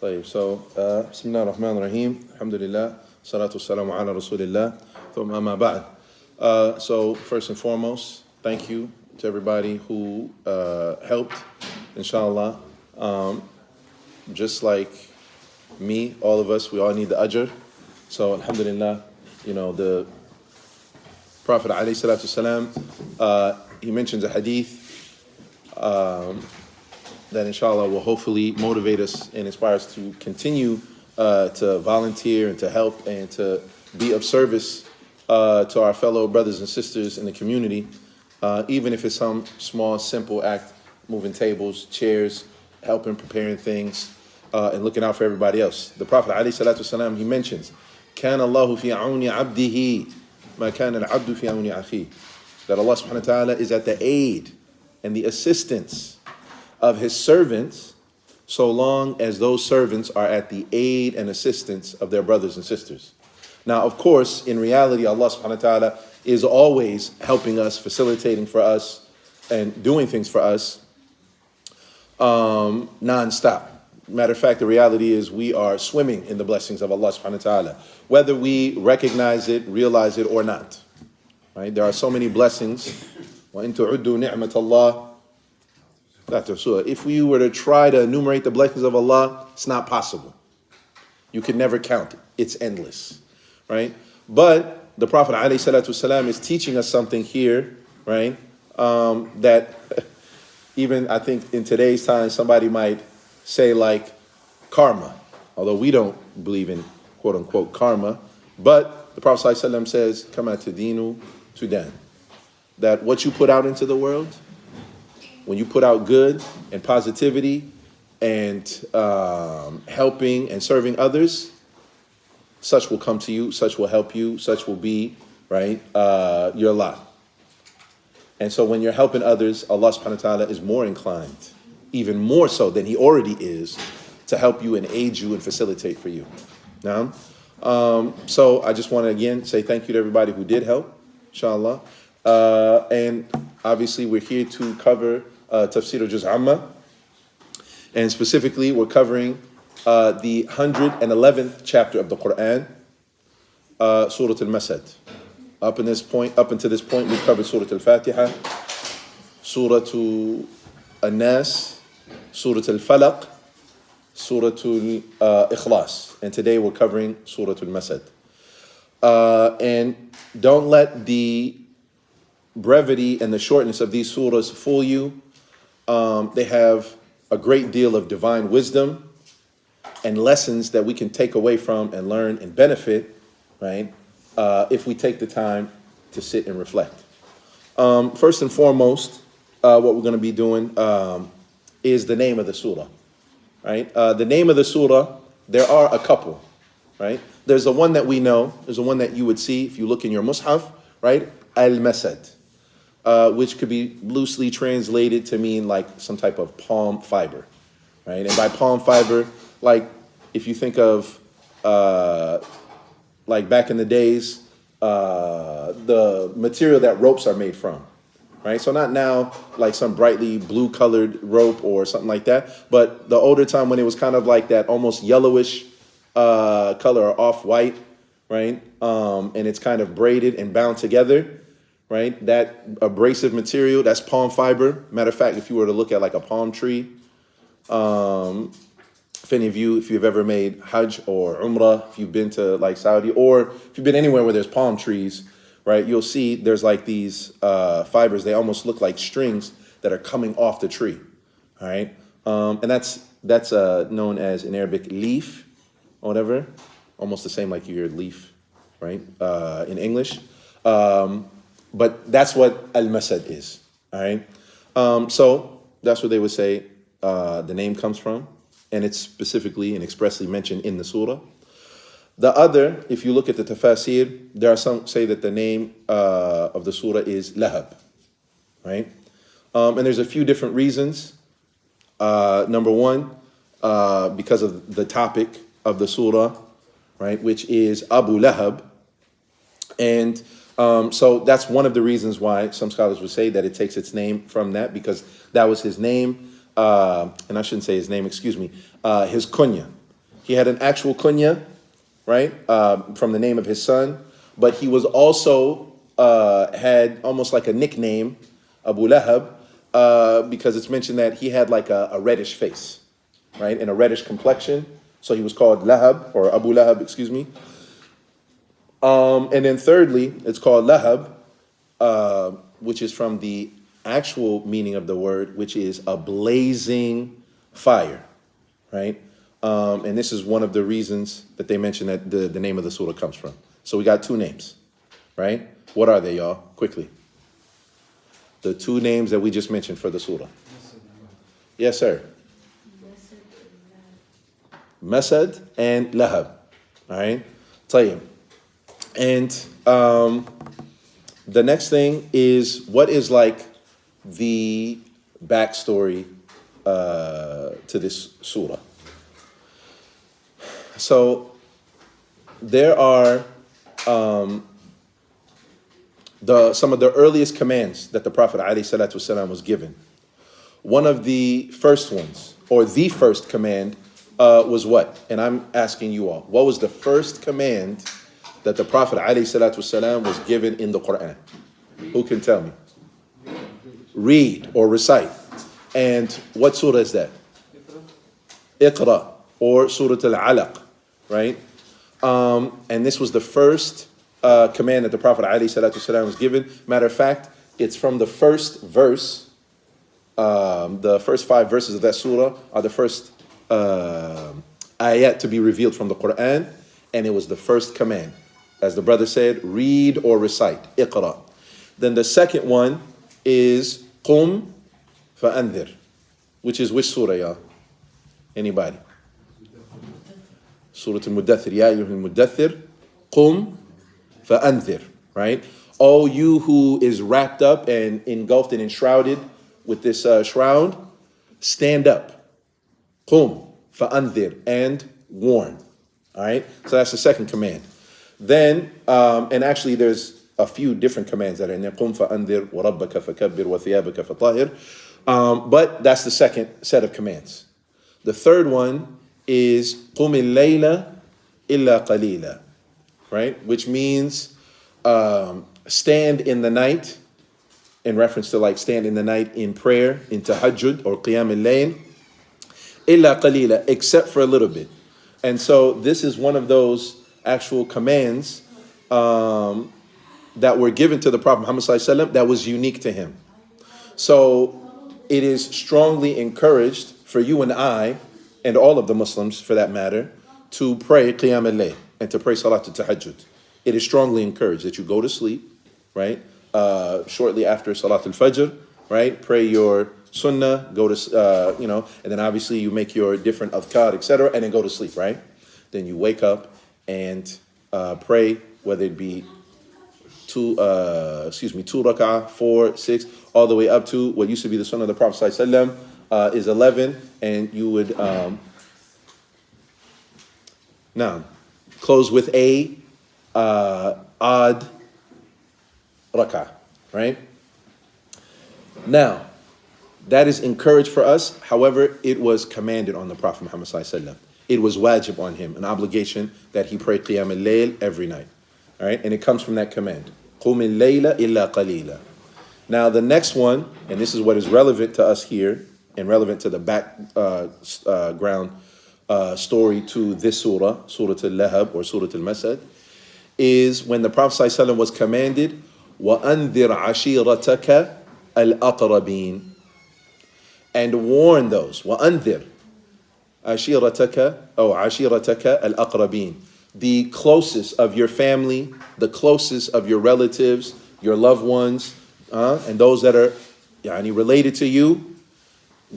طيب, بسم الله الرحمن الرحيم. Alhamdulillah. Salatu wassalamu ala rasulillah. Thumma amma ba'd. So first and foremost, thank you to everybody who helped, inshallah. Just like me, all of us, we all need the ajr. So alhamdulillah, the Prophet alayhi salatu wasalam, he mentions a hadith that inshallah will hopefully motivate us and inspire us to continue to volunteer and to help and to be of service to our fellow brothers and sisters in the community, even if it's some small, simple act, moving tables, chairs, helping, preparing things, and looking out for everybody else. The Prophet ﷺ, he mentions, كَانَ اللَّهُ فِي عَوْنِ عَبْدِهِ مَا كَانَ الْعَبْدُ فِي عَوْنِ أَخِيهِ. That Allah subhanahu wa ta'ala is at the aid and the assistance of his servants, so long as those servants are at the aid and assistance of their brothers and sisters. Now, of course, in reality, Allah subhanahu wa ta'ala is always helping us, facilitating for us, and doing things for us non-stop. Matter of fact, the reality is we are swimming in the blessings of Allah subhanahu wa ta'ala, whether we recognize it, realize it, or not. Right? There are so many blessings. وَإِن تُعُدُّوا نِعْمَةَ اللَّهِ. If we were to try to enumerate the blessings of Allah, it's not possible. You can never count it. It's endless, right? But the Prophet ﷺ is teaching us something here, right? That even I think in today's time, somebody might say like karma, although we don't believe in quote unquote karma. But the Prophet ﷺ says, "Kama tudinu tudan," that what you put out into the world, when you put out good and positivity and helping and serving others, such will come to you, such will help you, such will be, right, your lot. And so when you're helping others, Allah subhanahu wa ta'ala is more inclined, even more so than he already is, to help you and aid you and facilitate for you. Now, so I just want to again say thank you to everybody who did help, inshallah. And obviously we're here to cover Tafsir Juz Amma, and specifically we're covering the 111th chapter of the Quran, Surah Al-Masad. Up until this point, we've covered Surah Al-Fatiha, Surah Al-Nas, Surah Al-Falaq, Surah Al-Ikhlas, and today we're covering Surah Al-Masad. And don't let the brevity and the shortness of these surahs fool you. They have a great deal of divine wisdom and lessons that we can take away from and learn and benefit, right? If we take the time to sit and reflect. First and foremost, what we're going to be doing is the name of the surah, right? The name of the surah, there are a couple, right? There's the one that we know. There's the one that you would see if you look in your mushaf, right? Al-Masad. Which could be loosely translated to mean like some type of palm fiber, right? And by palm fiber, like if you think of like back in the days, the material that ropes are made from, right? So not now like some brightly blue colored rope or something like that, but the older time when it was kind of like that almost yellowish color or off-white, right? And it's kind of braided and bound together. Right, that abrasive material, that's palm fiber. Matter of fact, if you were to look at like a palm tree, if any of you, if you've ever made Hajj or Umrah, if you've been to like Saudi, or if you've been anywhere where there's palm trees, right, you'll see there's like these fibers. They almost look like strings that are coming off the tree. All right, and that's known as in Arabic leaf or whatever, almost the same like your leaf, right, in English. But that's what Al-Masad is, all right? So that's what they would say the name comes from, and it's specifically and expressly mentioned in the surah. The other, if you look at the Tafsir, there are some say that the name of the surah is Lahab, right? And there's a few different reasons. Number one, because of the topic of the surah, right, which is Abu Lahab, and so that's one of the reasons why some scholars would say that it takes its name from that, because that was his name, and I shouldn't say his name, excuse me, his kunya, He had an actual kunya, right, from the name of his son, but he was also had almost like a nickname, Abu Lahab, because it's mentioned that he had like a reddish face, right, and a reddish complexion. So he was called Lahab, or Abu Lahab, excuse me. And then thirdly, it's called Lahab, which is from the actual meaning of the word, which is a blazing fire, right? And this is one of the reasons that they mention that the name of the surah comes from. So we got two names, right? What are they, y'all? Quickly. The two names that we just mentioned for the surah. Yes, sir. Masad and Lahab. All right? Tayyib. And the next thing is, what is like the backstory to this surah? So there are some of the earliest commands that the Prophet ﷺ was given. One of the first ones, or the first command, was what? And I'm asking you all, what was the first command that the Prophet ﷺ was given in the Quran? Who can tell me? Read or recite. And what surah is that? Iqra, or Surah Al-Alaq, right? And this was the first command that the Prophet ﷺ was given. Matter of fact, it's from the first verse. The first 5 verses of that surah are the first ayat to be revealed from the Quran, and it was the first command. As the brother said, read or recite, Iqra. Then the second one is Qum fa'anzir, which is which surah, y'all? Anybody? Surah Al-Muddathir. Ya ayyuhal muddathir, Qum fa'anzir, right? Oh, you who is wrapped up and engulfed and enshrouded with this shroud, stand up. Qum fa'anzir, and warn. All right? So that's the second command. Then, and actually there's a few different commands that are in there. Qum fa'anzir, wa rabbaka fakabbir, wa thiyabaka fatahir. But that's the second set of commands. The third one is Qum al-layla illa qalila, right? Which means stand in the night, in reference to like stand in the night in prayer, in tahajjud or qiyam al-layl, illa qalila, except for a little bit. And so this is one of those actual commands that were given to the Prophet Muhammad ﷺ that was unique to him. So it is strongly encouraged for you and I, and all of the Muslims for that matter, to pray qiyam al-layl and to pray salat al-tahajjud. It is strongly encouraged that you go to sleep, right? Shortly after salat al-fajr, right? Pray your sunnah, go to, and then obviously you make your different adhkar, etc., and then go to sleep, right? Then you wake up and pray, whether it be two rak'ah, 4, 6, all the way up to what used to be the sunnah of the Prophet ﷺ, is 11, and you would now close with a odd rak'ah, right? Now, that is encouraged for us. However, it was commanded on the Prophet Muhammad ﷺ. It was wajib on him, an obligation that he pray qiyam al-layl every night. All right, and it comes from that command. Qum al-layla illa qalila. Now the next one, and this is what is relevant to us here, and relevant to the background story to this surah, Surah Al-Lahab or Surah Al-Masad, is when the Prophet ﷺ was commanded, وَأَنذِرْ عَشِيرَتَكَ الْأَقْرَبِينَ, and warn those, وَأَنذِرْ عَشِيرَتَكَ الْأَقْرَبِينَ, the closest of your family, the closest of your relatives, your loved ones, and those that are related to you.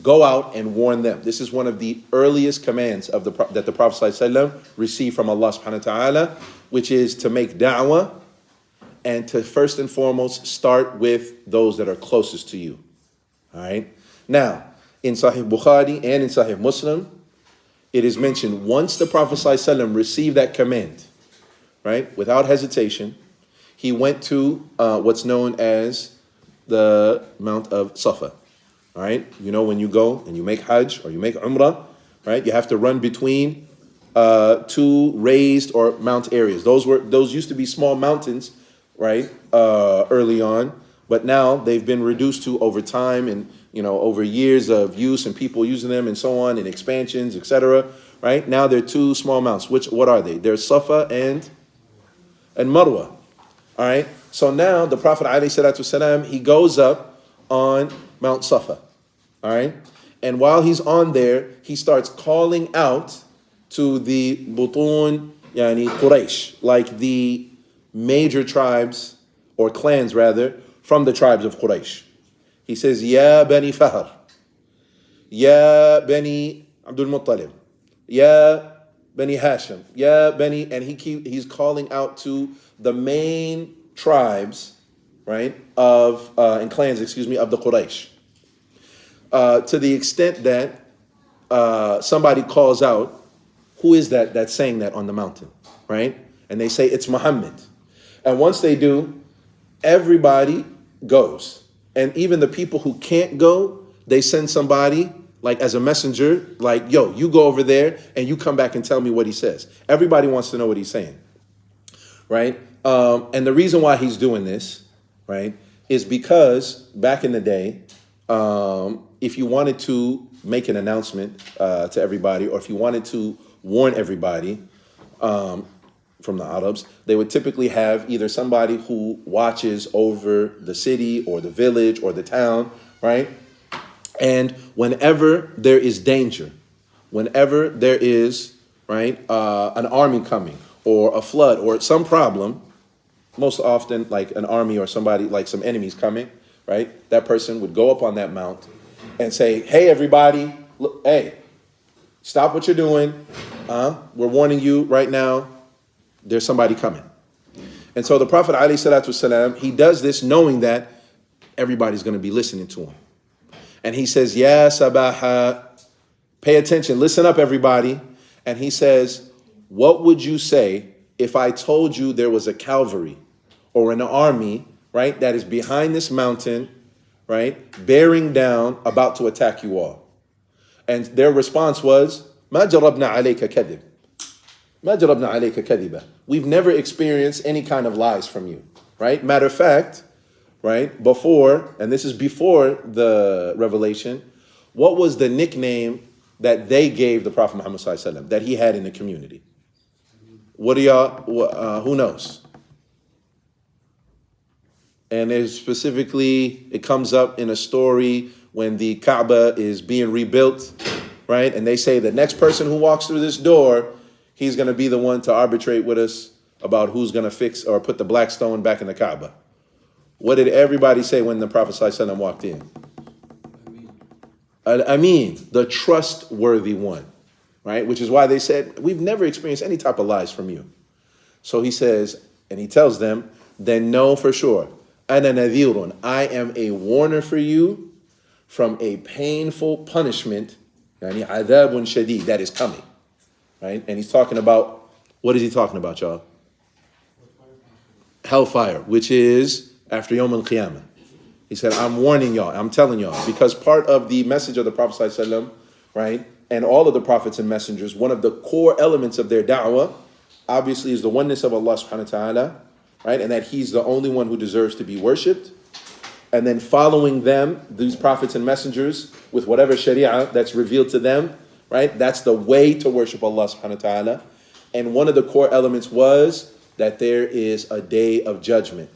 Go out and warn them. This is one of the earliest commands of that the Prophet ﷺ received from Allah subhanahu wa ta'ala, which is to make da'wah and to first and foremost start with those that are closest to you. All right. Now, in Sahih Bukhari and in Sahih Muslim, it is mentioned once the Prophet ﷺ received that command, right, without hesitation, he went to what's known as the Mount of Safa. All right, you know when you go and you make Hajj or you make Umrah, right, you have to run between two raised or mount areas. Those used to be small mountains, right? Early on, but now they've been reduced to over time and over years of use and people using them and so on and expansions, etc. Right now they're two small mounts. What are they? They're Safa and Marwa. All right. So now the Prophet ﷺ, he goes up on Mount Safa. All right. And while he's on there, he starts calling out to the Butun, yani Quraysh, like the major tribes or clans rather from the tribes of Quraysh. He says, Ya Bani Fahr, Ya Bani Abdul Muttalib, Ya Bani Hashim, Ya Bani, and he's calling out to the main tribes, right, and clans, of the Quraysh. To the extent that somebody calls out, who is that that's saying that on the mountain, right? And they say, it's Muhammad. And once they do, everybody goes. And even the people who can't go, they send somebody, like as a messenger, like, yo, you go over there and you come back and tell me what he says. Everybody wants to know what he's saying, right? And the reason why he's doing this, right, is because back in the day, if you wanted to make an announcement to everybody, or if you wanted to warn everybody from the Arabs, they would typically have either somebody who watches over the city or the village or the town, right? And whenever there is danger, whenever there is, right, an army coming or a flood or some problem, most often like an army or somebody, like some enemies coming, right? That person would go up on that mount and say, hey, everybody, look, hey, stop what you're doing. We're warning you right now. There's somebody coming. And so the Prophet ﷺ, he does this knowing that everybody's going to be listening to him. And he says, Ya Sabaha, pay attention, listen up, everybody. And he says, what would you say if I told you there was a cavalry or an army, right, that is behind this mountain, right, bearing down, about to attack you all? And their response was, Ma jarabna alayka kadhib. Ma jarabna alayka kadhiba. We've never experienced any kind of lies from you, right? Matter of fact, right, before, and this is before the revelation, what was the nickname that they gave the Prophet Muhammad ﷺ, that he had in the community? What do y'all, who knows? And there's specifically, it comes up in a story when the Kaaba is being rebuilt, right? And they say the next person who walks through this door, he's going to be the one to arbitrate with us about who's going to fix or put the black stone back in the Kaaba. What did everybody say when the Prophet ﷺ walked in? Al-Amin, the trustworthy one, right? Which is why they said, we've never experienced any type of lies from you. So he says, and he tells them, then know for sure, Ana nadhirun, I am a warner for you from a painful punishment, yani adhabun shadid, that is coming, right? And he's talking about, what is he talking about, y'all? Hellfire, which is after Yawm al-Qiyamah. He said, I'm warning y'all, I'm telling y'all, because part of the message of the Prophet ﷺ, right, and all of the prophets and messengers, one of the core elements of their da'wah, obviously, is the oneness of Allah subhanahu wa ta'ala, right, and that he's the only one who deserves to be worshipped, and then following them, these prophets and messengers, with whatever sharia that's revealed to them, right, that's the way to worship Allah subhanahu wa ta'ala. And one of the core elements was that there is a day of judgment.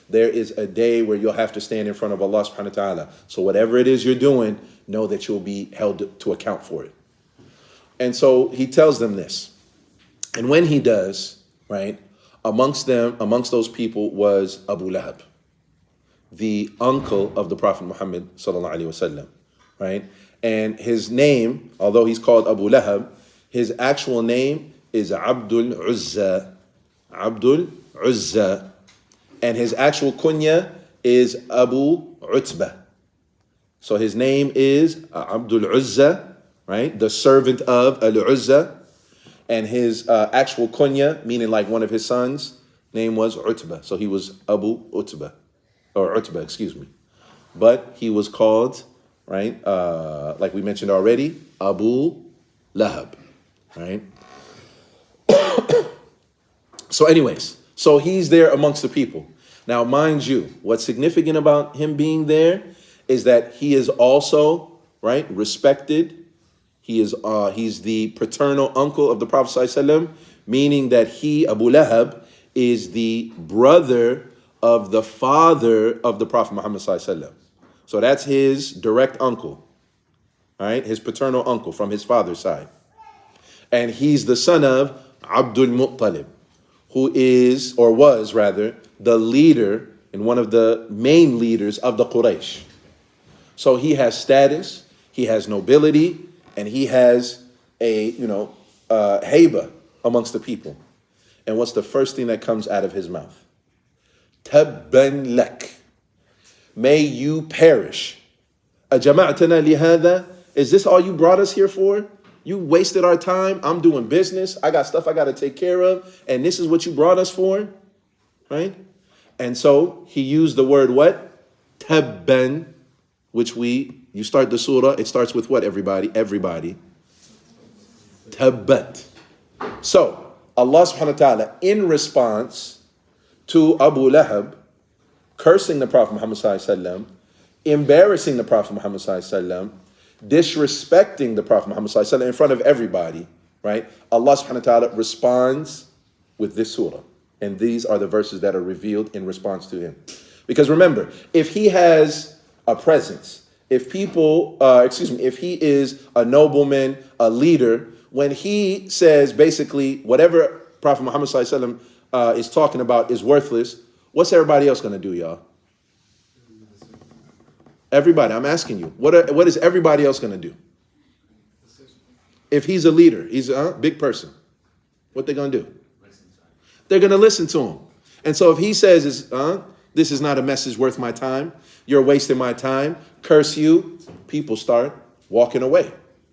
There is a day where you'll have to stand in front of Allah subhanahu wa ta'ala. So whatever it is you're doing, know that you'll be held to account for it. And so he tells them this. And when he does, right, amongst those people was Abu Lahab, the uncle of the Prophet Muhammad sallallahu alaihi wasallam, right? And his name, although he's called Abu Lahab, his actual name is Abdul Uzza. Abdul Uzza. And his actual kunya is Abu Utbah. So his name is Abdul Uzza, right? The servant of Al-Uzza. And his actual kunya, meaning like one of his sons, name was Utbah. So he was Abu Utbah, or Utbah, excuse me. But he was called, right, like we mentioned already, Abu Lahab, right? So anyways, so he's there amongst the people. Now, mind you, what's significant about him being there is that he is also, right, respected. He's the paternal uncle of the Prophet ﷺ, meaning that he, Abu Lahab, is the brother of the father of the Prophet Muhammad ﷺ. So that's his direct uncle, all right, his paternal uncle from his father's side. And he's the son of Abdul Muttalib, who is, or was rather, the leader and one of the main leaders of the Quraysh. So he has status, he has nobility, and he has a, haiba amongst the people. And what's the first thing that comes out of his mouth? Tabban lak. May you perish. Ajama'tana lihada. Is this all you brought us here for? You wasted our time. I'm doing business. I got stuff I got to take care of. And this is what you brought us for? Right? And so he used the word what? Tabban, which you start the surah, it starts with what, everybody? Everybody. Tabbat. So Allah subhanahu wa ta'ala, in response to Abu Lahab cursing the Prophet Muhammad sallallahu alaihi wasallam, embarrassing the Prophet Muhammad sallallahu alaihi wasallam, disrespecting the Prophet Muhammad sallallahu alaihi wasallam in front of everybody, right? Allah subhanahu wa ta'ala responds with this surah. And these are the verses that are revealed in response to him. Because remember, if he has a presence, if he is a nobleman, a leader, when he says basically whatever Prophet Muhammad sallallahu alaihi wasallam is talking about is worthless, what's everybody else going to do, y'all? Everybody, I'm asking you, what is everybody else going to do? If he's a leader, he's a big person, what they going to do? They're going to listen to him. And so if he says, this is not a message worth my time, you're wasting my time, curse you, people start walking away.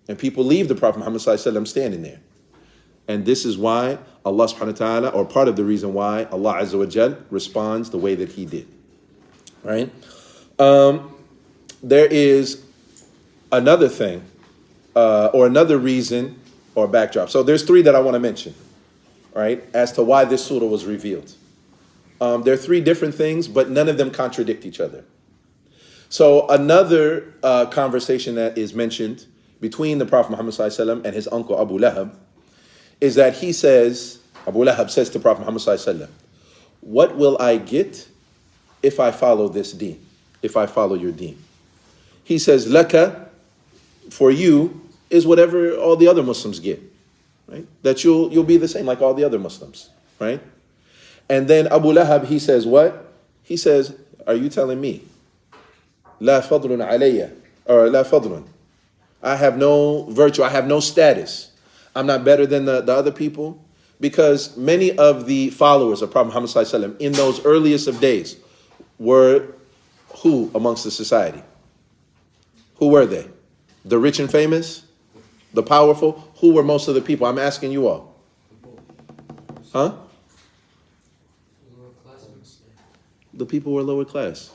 And people leave the Prophet Muhammad sallallahu alaihi wasallam standing there. And this is why Allah subhanahu wa ta'ala, or part of the reason why Allah azza wa jal responds the way that he did. Right? There is another thing, or another reason, or backdrop. So there's three that I want to mention, right, as to why this surah was revealed. There are three different things, but none of them contradict each other. So another conversation that is mentioned between the Prophet Muhammad sallallahu alaihi wasallam and his uncle Abu Lahab is that Abu Lahab says to Prophet Muhammad sallallahu alaihi wasallam, what will I get if I follow this deen, if I follow your deen? He says, laka, for you, is whatever all the other Muslims get, right? That you'll be the same like all the other Muslims, right? And then Abu Lahab, he says what? He says, are you telling me? La fadlun alayya, or la fadlun. I have no virtue, I have no status. I'm not better than the other people. Because many of the followers of Prophet Muhammad sallallahu alaihi wasallam in those earliest of days were who amongst the society? Who were they? The rich and famous? The powerful? Who were most of the people? I'm asking you all. Huh? The people were lower class.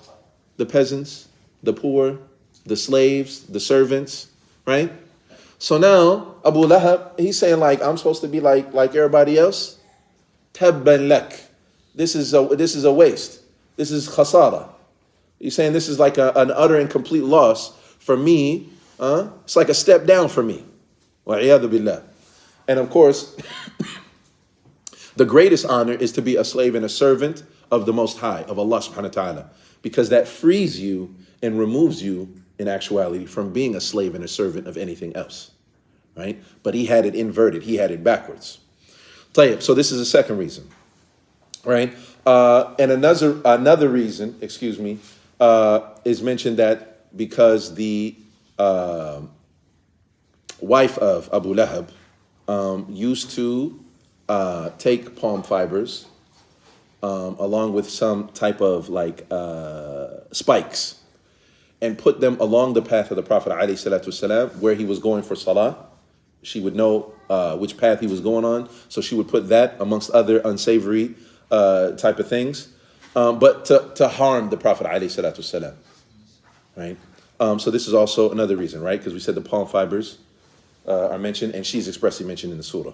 The peasants, the poor, the slaves, the servants, right? So now, Abu Lahab, he's saying like, I'm supposed to be like everybody else? Tabban lak. This is a waste. This is khasara. He's saying this is like an utter and complete loss for me. It's like a step down for me. Wa'iyadu billah. And of course, the greatest honor is to be a slave and a servant of the Most High, of Allah subhanahu wa ta'ala. Because that frees you and removes you in actuality from being a slave and a servant of anything else, right? But he had it inverted, he had it backwards. So this is the second reason, right? And another reason, is mentioned that because the wife of Abu Lahab used to take palm fibers along with some type of spikes and put them along the path of the Prophet ﷺ where he was going for salah. She would know which path he was going on, so she would put that amongst other unsavory type of things, but to harm the Prophet ﷺ, right? So this is also another reason, right? Because we said the palm fibers are mentioned, and she's expressly mentioned in the surah.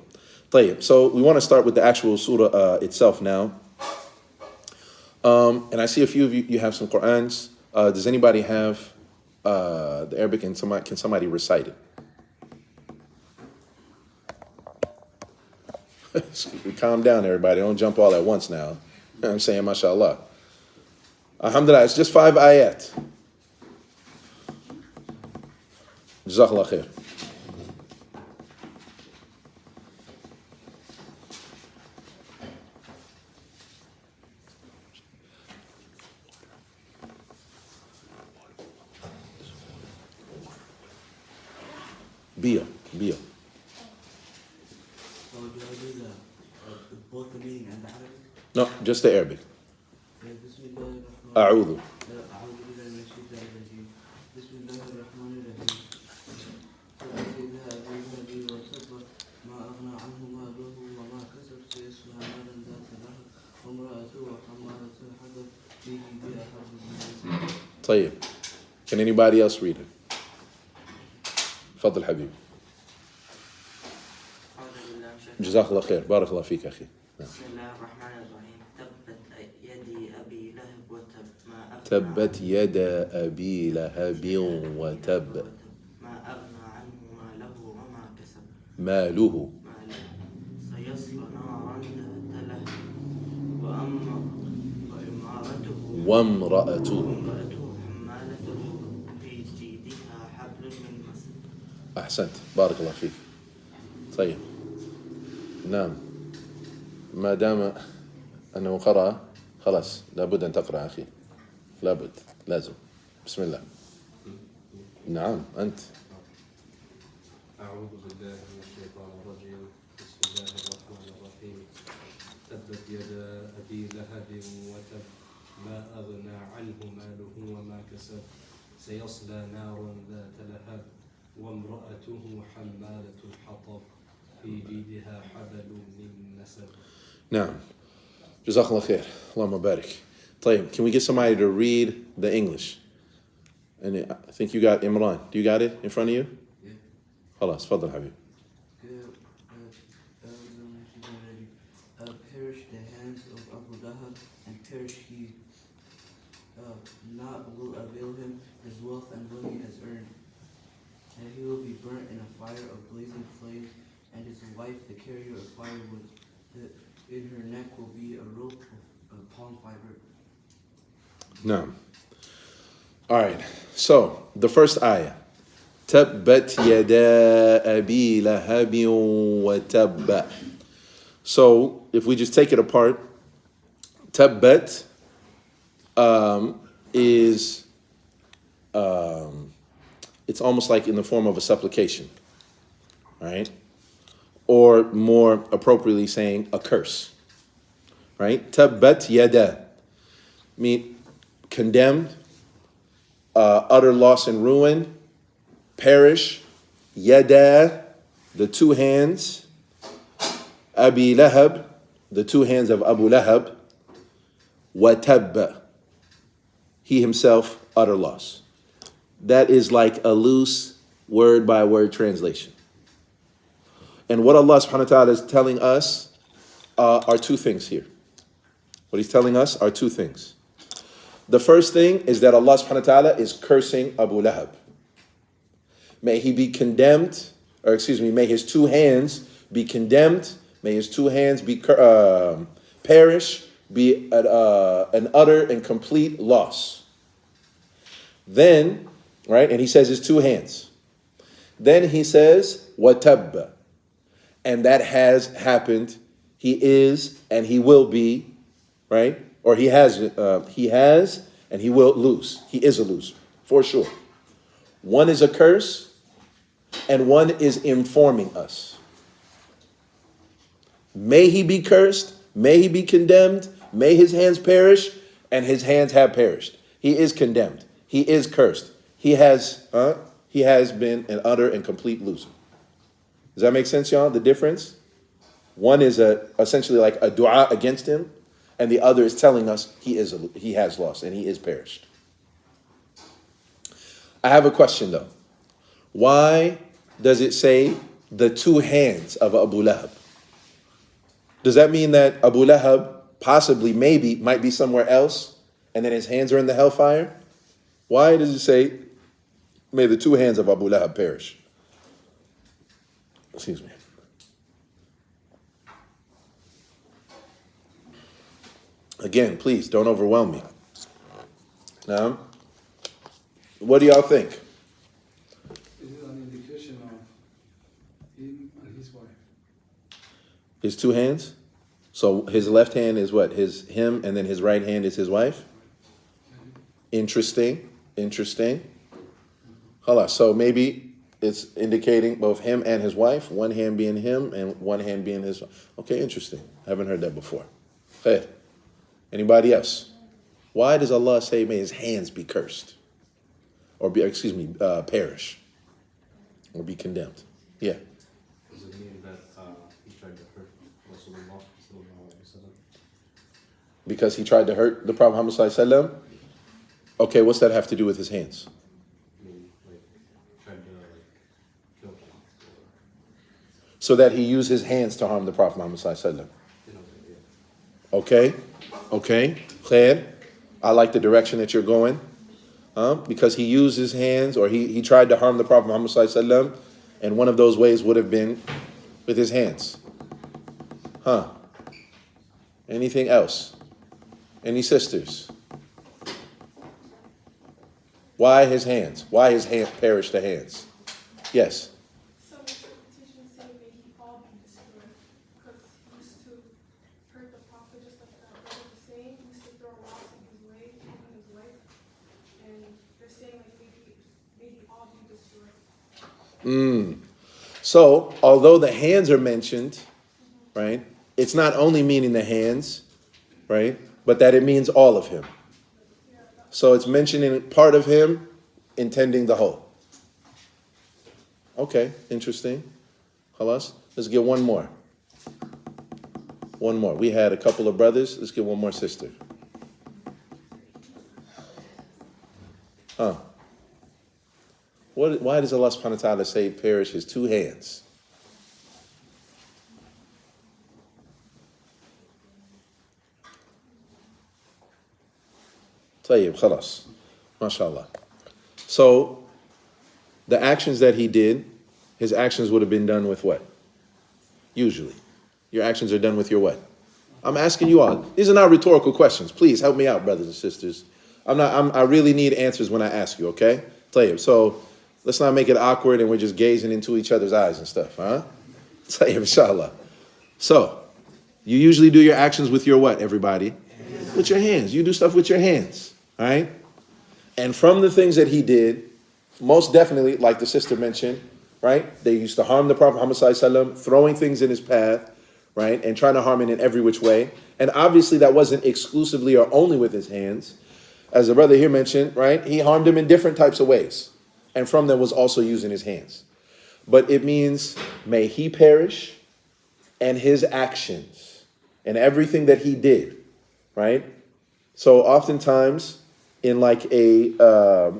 طيب. So we want to start with the actual surah itself now. And I see a few of you have some Qur'ans. Does anybody have the Arabic, and can somebody recite it? Calm down, everybody. Don't jump all at once now. You know what I'm saying? MashaAllah. Alhamdulillah, it's just 5 ayat. Jazakallah khair. Bia. So do I do both the meaning and the Arabic? No, just the Arabic. أعوذ. طيب. Can anybody else read it? تفضل حبيبي. جزاك الله خير. بارك الله فيك أخي. بسم الله الرحمن الرحيم. تبت يد أبي لهب وتب ما أغنى عنه ماله وما كسب. ماله سيصلى نارا ذات لهب وامرأته حمالة في جيدها حبل من مسد. أحسنت. بارك الله فيك. طيب. نعم. ما دام أنه قرأ خلاص لابد أن تقرأ أخي. لابد. لازم. بسم الله. نعم أنت. أعوذ بالله من الشيطان الرجيم. بسم الله الرحمن الرحيم. تبت يدا أبي لهب وتب ما أغنى عنه ماله وما كسب سيصلى نارا ذات لهب وامرأته حمالة الحطب في جيدها حبل من مسد. نعم. جزاkallah khair. Allahumma barik. طيب. Can we get somebody to read the English? And I think you got Imran. Do you got it in front of you? Yeah. خلاص. تفضل حبيبي. Perish the hands of Abu Lahab, and perish he. Not will avail him his wealth and what he has earned. And he will be burnt in a fire of blazing flames, and his wife the carrier of firewood. In her neck will be a rope of palm fiber. نعم. All right. So the first ayah. تبت يدا أبي لهب وتب. So if we just take it apart, تبت is it's almost like in the form of a supplication, right? Or more appropriately saying a curse, right? Tabbat yada, mean condemned, utter loss and ruin, perish, yada, the two hands, Abi Lahab, the two hands of Abu Lahab, watab, he himself, utter loss. That is like a loose word by word translation. And what Allah subhanahu wa ta'ala is telling us are two things here. What he's telling us are two things. The first thing is that Allah subhanahu wa ta'ala is cursing Abu Lahab. May he be condemned, or excuse me, may his two hands be condemned, may his two hands be perish, be an utter and complete loss. Then, right, and he says his two hands. Then he says, watabba. And that has happened. He is and he will be, right? Or he has and he will lose. He is a loser, for sure. One is a curse and one is informing us. May he be cursed, may he be condemned, may his hands perish, and his hands have perished. He is condemned. He is cursed. He has been an utter and complete loser. Does that make sense, y'all? The difference? One is essentially like a dua against him, and the other is telling us he has lost and he is perished. I have a question though. Why does it say the two hands of Abu Lahab? Does that mean that Abu Lahab possibly, maybe, might be somewhere else and then his hands are in the hellfire? Why does it say, may the two hands of Abu Lahab perish? Excuse me. Again, please don't overwhelm me. Now, what do y'all think? Is it an indication of him and his wife? His two hands? So his left hand is what? Him, and then his right hand is his wife? Interesting. Hala. So maybe it's indicating both him and his wife, one hand being him and one hand being his wife. Okay, interesting. Haven't heard that before. Hey, anybody else? Why does Allah say, may his hands be cursed? Or perish? Or be condemned? Yeah. Does it mean that he tried to hurt Rasulullah sallallahu alaihi wasallam? Because he tried to hurt the Prophet Muhammad sallallahu alaihi wasallam? Okay, what's that have to do with his hands? I mean, like, tried to kill him. So that he used his hands to harm the Prophet Muhammad sallallahu alaihi wasallam. Yeah. Okay. Khair. I like the direction that you're going. Because he used his hands, or he tried to harm the Prophet Muhammad sallallahu alaihi wasallam, and one of those ways would have been with his hands. Anything else? Any sisters? Why his hands? Why his hand perish the hands? Yes. Some interpretations say may he all be destroyed, because he used to hurt the prophet just like that brother was saying. He used to throw rocks in his way, even his wife. And they're saying like may he all be destroyed. So, although the hands are mentioned, right, it's not only meaning the hands, right, but that it means all of him. So it's mentioning part of him, intending the whole. Okay, interesting. Khalas. Let's get one more. One more. We had a couple of brothers. Let's get one more sister. Why does Allah subhanahu wa ta'ala say perish his two hands? Tayyib, khalas. MashaAllah. So, the actions that he did, his actions would have been done with what? Usually. Your actions are done with your what? I'm asking you all. These are not rhetorical questions. Please help me out, brothers and sisters. I really need answers when I ask you, okay? Tayyib. So, let's not make it awkward and we're just gazing into each other's eyes and stuff, huh? Tayyib, inshallah. So, you usually do your actions with your what, everybody? With your hands. You do stuff with your hands, all right? And from the things that he did, most definitely, like the sister mentioned, right? They used to harm the Prophet Muhammad sallallahu alaihi wasallam, throwing things in his path, right? And trying to harm him in every which way. And obviously that wasn't exclusively or only with his hands. As the brother here mentioned, right? He harmed him in different types of ways. And from them was also using his hands. But it means, may he perish and his actions and everything that he did, right? So oftentimes, in like a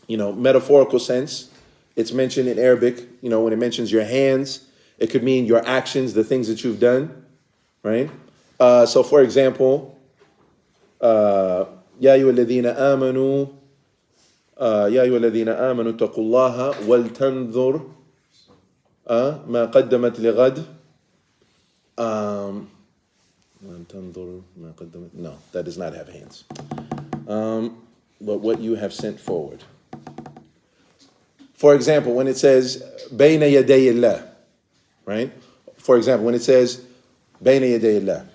metaphorical sense, it's mentioned in Arabic. When it mentions your hands, it could mean your actions, the things that you've done, right? So, for example, يا أيها الذين آمنوا اتقوا الله ولتنظر ما قدمت لغد. No, that does not have hands. But what you have sent forward. For example, when it says بين يدي الله, right? For example, when it says بين يدي الله,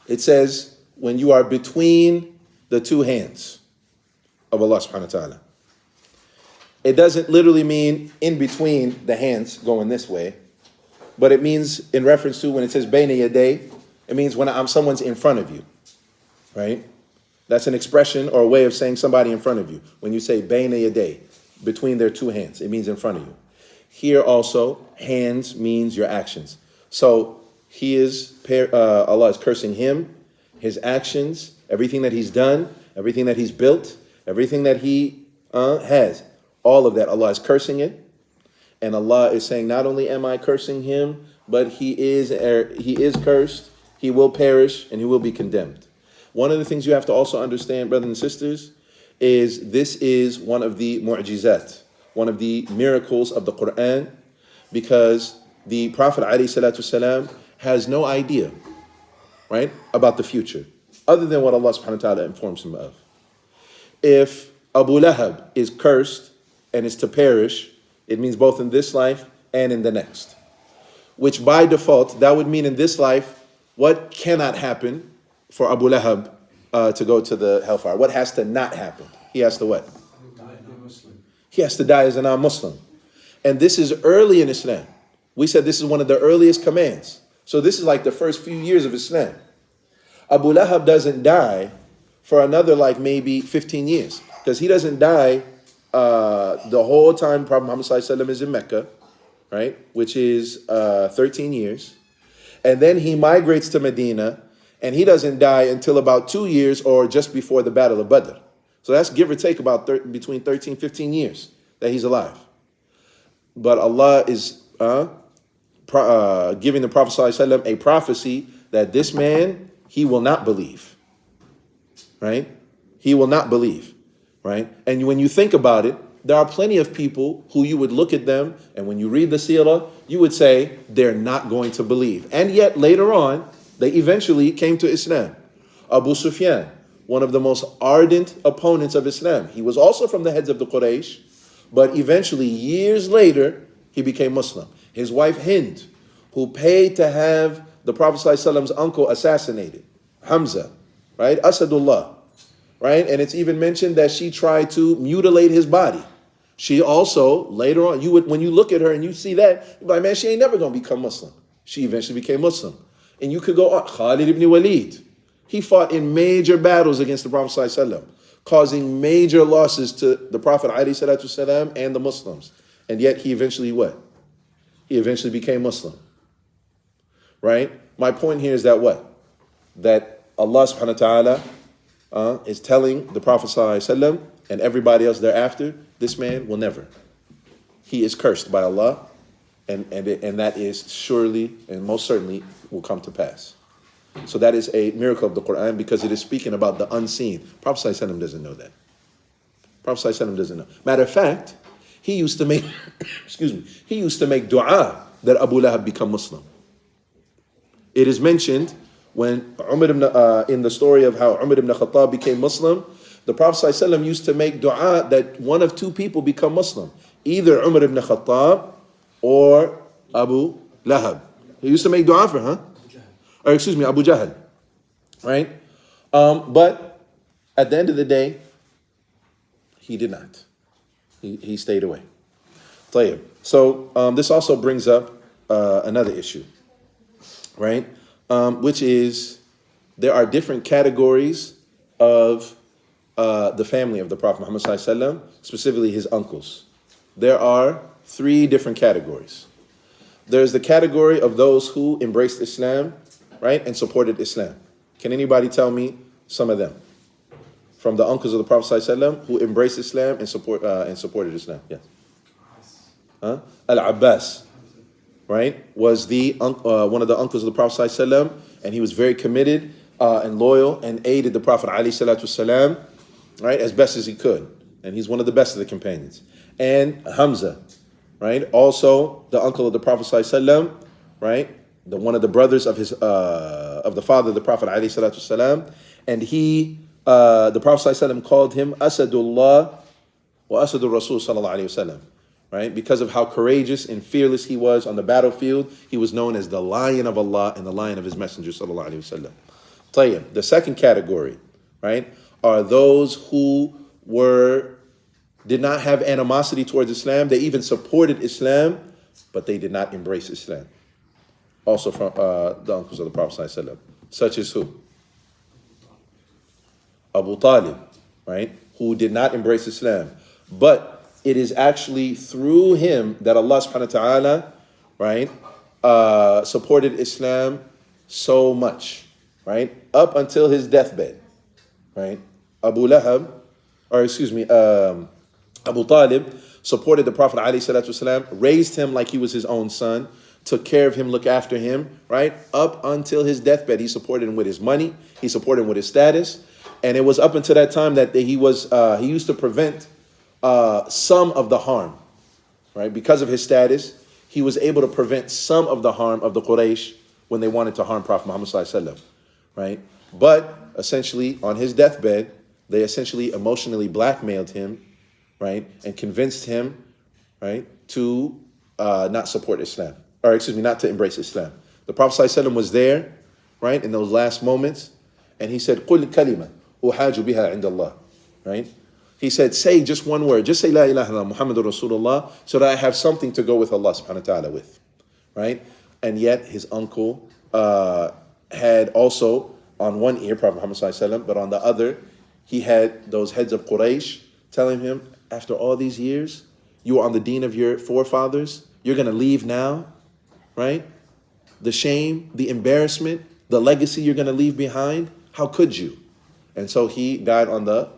it says when you are between the two hands of Allah subhanahu wa ta'ala. It doesn't literally mean in between the hands going this way, but it means in reference to when it says بين يدي, it means when someone's in front of you, right? That's an expression or a way of saying somebody in front of you. When you say بين يدي, between their two hands, it means in front of you. Here also, hands means your actions. So Allah is cursing him, his actions, everything that he's done, everything that he's built, everything that he has. all of that, Allah is cursing it. And Allah is saying, not only am I cursing him, but he is cursed, he will perish, and he will be condemned. One of the things you have to also understand, brothers and sisters, is this is one of the mu'jizat, one of the miracles of the Quran, because the Prophet ﷺ has no idea, right, about the future, other than what Allah subhanahu wa ta'ala informs him of. If Abu Lahab is cursed and is to perish, it means both in this life and in the next. Which by default, that would mean in this life, what cannot happen for Abu Lahab to go to the hellfire? What has to not happen? He has to what? He has to die as a non-Muslim. And this is early in Islam. We said this is one of the earliest commands. So this is like the first few years of Islam. Abu Lahab doesn't die for another like maybe 15 years. Because he doesn't die the whole time Prophet Muhammad ﷺ is in Mecca, right? Which is 13 years. And then he migrates to Medina, and he doesn't die until about 2 years or just before the Battle of Badr. So that's give or take about between 13, 15 years that he's alive. But Allah is giving the Prophet ﷺ a prophecy that this man, he will not believe. Right? He will not believe. Right? And when you think about it, there are plenty of people who you would look at them, and when you read the seerah, you would say they're not going to believe. And yet later on, they eventually came to Islam. Abu Sufyan, one of the most ardent opponents of Islam. He was also from the heads of the Quraysh, but eventually, years later, he became Muslim. His wife Hind, who paid to have the Prophet ﷺ's uncle assassinated, Hamza, right? Asadullah. Right? And it's even mentioned that she tried to mutilate his body. She also, later on, when you look at her and you see that, you're like, man, she ain't never going to become Muslim. She eventually became Muslim. And you could go on. Khalid ibn Walid. He fought in major battles against the Prophet ﷺ, causing major losses to the Prophet ﷺ and the Muslims. And yet he eventually what? He eventually became Muslim. Right? My point here is that what? That Allah subhanahu wa ta'ala is telling the Prophet ﷺ and everybody else thereafter, this man will never. He is cursed by Allah, and that is surely and most certainly will come to pass. So that is a miracle of the Quran because it is speaking about the unseen. Prophet ﷺ doesn't know that. Prophet ﷺ doesn't know. Matter of fact, he used to make, he used to make dua that Abu Lahab become Muslim. It is mentioned when Umar in the story of how Umar ibn Khattab became Muslim, the Prophet ﷺ used to make dua that one of two people become Muslim. Either Umar ibn Khattab or Abu Lahab. He used to make dua for her, Abu Jahl. Right? But at the end of the day, he did not. He stayed away. طيب. So this also brings up another issue. Right? Which is there are different categories of the family of the Prophet Muhammad ﷺ, specifically his uncles. There are 3 different categories. There's the category of those who embraced Islam, right, and supported Islam. Can anybody tell me some of them? From the uncles of the Prophet ﷺ who embraced Islam and supported Islam. Yes. Al-Abbas, right, was one of the uncles of the Prophet ﷺ, and he was very committed and loyal and aided the Prophet ﷺ, right, as best as he could. And he's one of the best of the companions. And Hamza, right, also the uncle of the Prophet ﷺ, right, one of the brothers of the father of the Prophet ﷺ, and the Prophet ﷺ called him Asadullah wa Asadur Rasul sallallahu alayhi wa sallam. Right? Because of how courageous and fearless he was on the battlefield, he was known as the Lion of Allah and the Lion of His Messenger, sallallahu alaihi wasallam. Tayyib. The second category, right, are those who did not have animosity towards Islam. They even supported Islam, but they did not embrace Islam. Also from the uncles of the Prophet sallallahu alaihi wasallam, such as who? Abu Talib, right, who did not embrace Islam, but it is actually through him that Allah subhanahu wa ta'ala, right, supported Islam so much, right, up until his deathbed, right? Abu Talib supported the Prophet ﷺ, raised him like he was his own son, took care of him, looked after him, right? Up until his deathbed, he supported him with his money, he supported him with his status, and it was up until that time that he used to prevent some of the harm, right? Because of his status, he was able to prevent some of the harm of the Quraysh when they wanted to harm Prophet Muhammad ﷺ, right? But essentially, on his deathbed, they essentially emotionally blackmailed him, right, and convinced him, right, to not support Islam, or excuse me, not to embrace Islam. The Prophet ﷺ was there, right, in those last moments, and he said, "Qul kalima uhaju biha inda Allah," right? He said, say just one word, just say La ilaha illallah Muhammadur Rasulullah, so that I have something to go with Allah subhanahu wa ta'ala with, right? And yet his uncle had also on one ear Prophet Muhammad sallallahu alaihi wasallam, but on the other he had those heads of Quraysh telling him, after all these years, you were on the deen of your forefathers, you're going to leave now, right? The shame, the embarrassment, the legacy you're going to leave behind, how could you? And so he died on the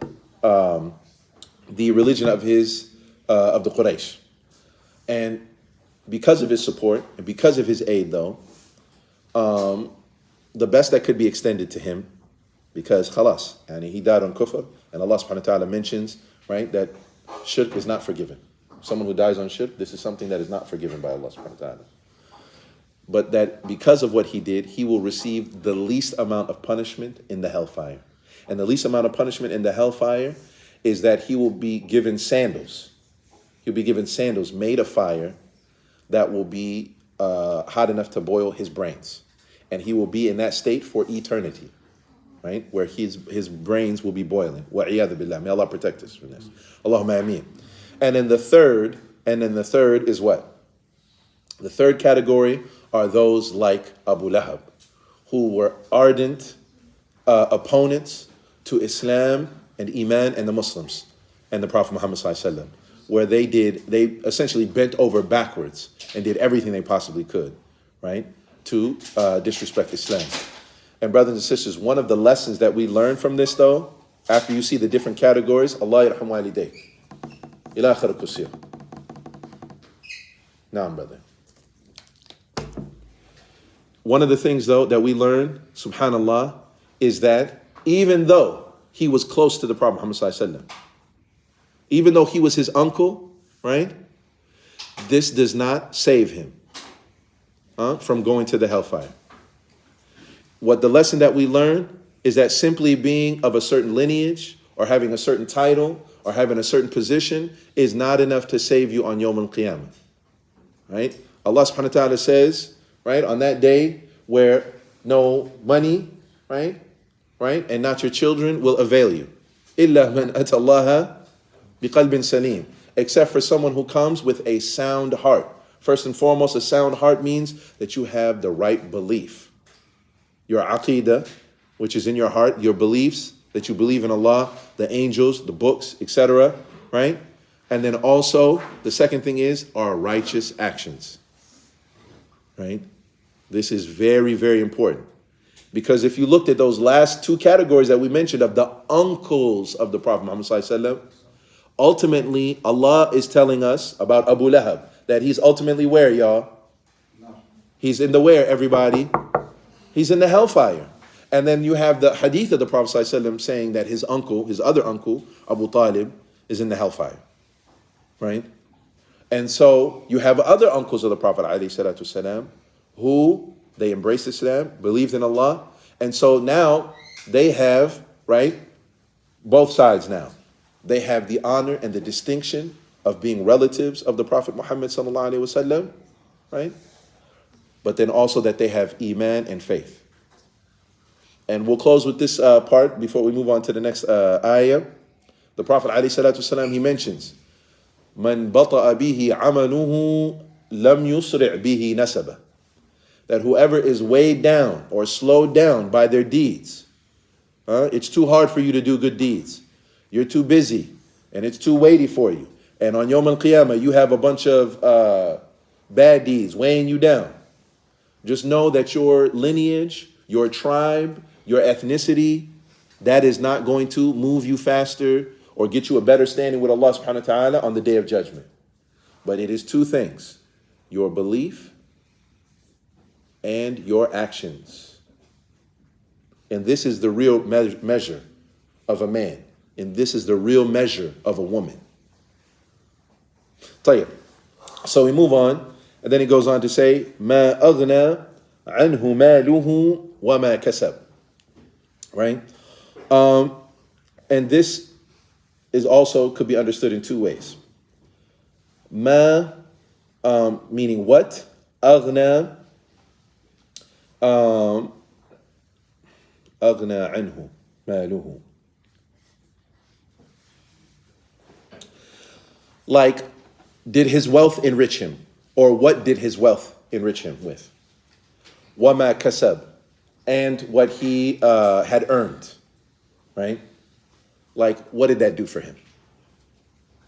religion of the Quraysh. And because of his support, and because of his aid though, the best that could be extended to him, because khalas, and he died on kufr, and Allah subhanahu wa ta'ala mentions, right, that shirk is not forgiven. Someone who dies on shirk, this is something that is not forgiven by Allah subhanahu wa ta'ala. But that because of what he did, he will receive the least amount of punishment in the hellfire. And the least amount of punishment in the hellfire is that he will be given sandals. He'll be given sandals made of fire that will be hot enough to boil his brains. And he will be in that state for eternity, right? Where his brains will be boiling. Wa'iyadhu billah. May Allah protect us from this. Allahumma ameen. And then the third is what? The third category are those like Abu Lahab, who were ardent opponents to Islam and Iman and the Muslims and the Prophet Muhammad sallallahu alaihi wasallam, where they essentially bent over backwards and did everything they possibly could, right, to disrespect Islam. And brothers and sisters, one of the lessons that we learn from this, though, after you see the different categories, Allah yarham walidayk. Ila akhir kusir. Naam, brother. One of the things, though, that we learn, subhanallah, is that even though he was close to the Prophet Muhammad sallallahu alaihi wasallam, even though he was his uncle, right, this does not save him from going to the hellfire. What the lesson that we learn is that simply being of a certain lineage or having a certain title or having a certain position is not enough to save you on Yawm al-Qiyamah. Right? Allah subhanahu wa ta'ala says, right, on that day where no money, right, and not your children will avail you. إِلَّا مَنْ أَتَى اللَّهَ بِقَلْبٍ سَلِيمٍ. Except for someone who comes with a sound heart. First and foremost, a sound heart means that you have the right belief. Your aqidah, which is in your heart, your beliefs, that you believe in Allah, the angels, the books, etc., right? And then also, the second thing is our righteous actions, right? This is very, very important. Because if you looked at those last two categories that we mentioned of the uncles of the Prophet Muhammad sallallahu alaihi wasallam, ultimately, Allah is telling us about Abu Lahab, that he's ultimately where, y'all? No. He's in the where, everybody? He's in the hellfire. And then you have the hadith of the Prophet ﷺ saying that his uncle, his other uncle, Abu Talib, is in the hellfire. Right? And so you have other uncles of the Prophet ﷺ who they embraced Islam, believed in Allah. And so now they have, right, both sides now. They have the honor and the distinction of being relatives of the Prophet Muhammad ﷺ, right? But then also that they have iman and faith. And we'll close with this part before we move on to the next ayah. The Prophet ﷺ, he mentions, "Man bata'a bihi amaluhu lam yusri' bihi nasaba." That whoever is weighed down or slowed down by their deeds, it's too hard for you to do good deeds. You're too busy, and it's too weighty for you. And on Yawm al-Qiyamah, you have a bunch of bad deeds weighing you down. Just know that your lineage, your tribe, your ethnicity, that is not going to move you faster or get you a better standing with Allah subhanahu wa ta'ala on the day of judgment. But it is two things: your belief and your actions. And this is the real measure of a man. And this is the real measure of a woman. طيب. So we move on, and then he goes on to say, ما أغنى عنه ماله وما كسب. Right? And this is also could be understood in two ways. Ma, meaning what? أغنى, أغنى عنه ماله. Like, did his wealth enrich him? Or what did his wealth enrich him with? وَمَا كَسَب, and what he had earned, right? Like, what did that do for him?